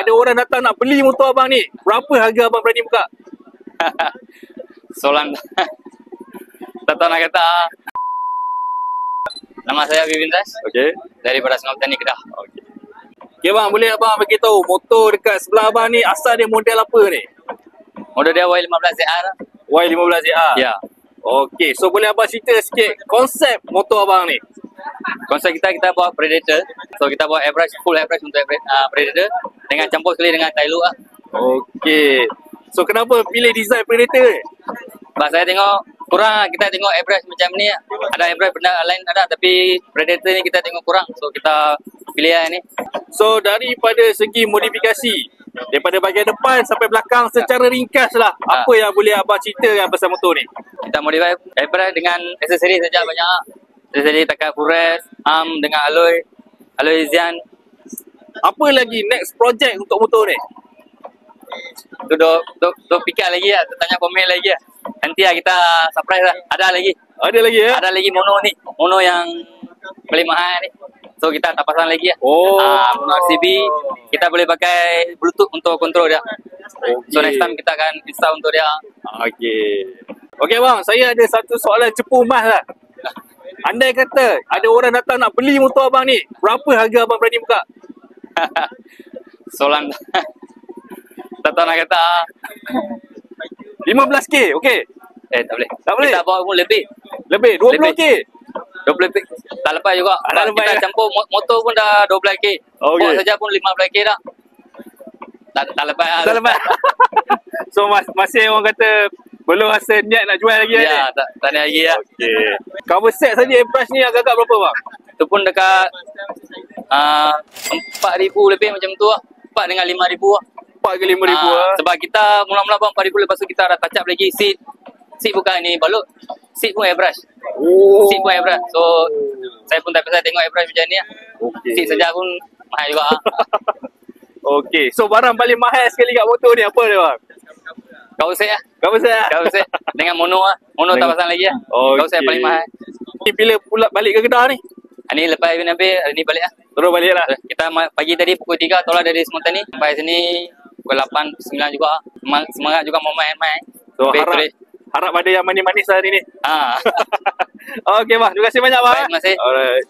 ada orang datang nak beli motor abang ni. Berapa harga abang berani buka? Soalan tak tahu nak kata. Nama saya Bibintas. Okey. Daripada Sungai Petani Kedah. Okey bang, boleh abang bagi tahu motor dekat sebelah abang ni asal dia model apa ni? Model dia Y15ZR. Y15ZR. Ya. Okey, so boleh abang cerita sikit konsep motor abang ni? Konsep kita buat Predator. So kita buat airbrush, full airbrush untuk Predator dengan campur sekali dengan Tailuk lah. Okey. So kenapa pilih design Predator ni? Sebab saya tengok kurang, kita tengok airbrush macam ni. Ada airbrush benda lain ada, tapi Predator ni kita tengok kurang. So kita pilih yang ni. So daripada segi modifikasi, daripada bahagian depan sampai belakang secara ringkas lah, apa yang boleh abang ceritakan pasal motor ni? Kita modify airbrush dengan aksesori saja banyak. Aksesori takat fures, arm dengan alloy Zian. Apa lagi next project untuk motor ni? Tu do fikir lagi lah, tanya komen lagi lah. Nanti lah kita surprise lah. Ada lagi. Ada lagi ya? Ada lagi mono ni. Mono yang paling mahal ni. So kita tak pasang lagi lah. Mono RCB. Kita boleh pakai Bluetooth untuk kontrol dia. So next time kita akan install untuk dia. Okey bang, saya ada satu soalan cepu mas lah. Andai kata ada orang datang nak beli motor abang ni, berapa harga abang berani buka? Soalan tak tahu nak kata. 15k, okey? Tak boleh. Tak boleh? Kita bawa pun lebih. Lebih? 20k? 20k. Tak lepas juga. Kita campur motor pun dah 12k. Bawa saja pun 15k dah. Tak lepas. Tak lepas. So masih orang kata belum rasa niat nak jual lagi ya, tak ada lagi lah. Okey. Cover set saja airbrush ni agak-agak berapa bang? Itu pun dekat 4,000 lebih macam tu lah. 4 dengan 5,000 lah. 4 ke 5,000 lah. Sebab kita mula-mula bang 4,000, lepas tu kita dah touch up lagi seat. Seat bukan ni balut. Seat pun airbrush. Seat pun airbrush. So saya pun tak biasa tengok airbrush macam ni lah. Seat saja pun mahal juga lah. Okey. So barang paling mahal sekali kat motor ni apa dia bang? Kau set lah. Kau set? Kau set. Dengan mono lah. Mono tak pasang lagi lah. Kau set paling mahal. Ni bila pula balik ke Kedah ni? Ni lepas ni balik lah. Terus balik lah. Kita pagi tadi pukul 3 tolak dari Semontan ni. Sampai sini pukul 8, 9 juga. Semangat juga mau main-main. So harap ada yang manis-manis hari ni. Okey bang, terima kasih banyak bang. Baik, terima kasih. Alright.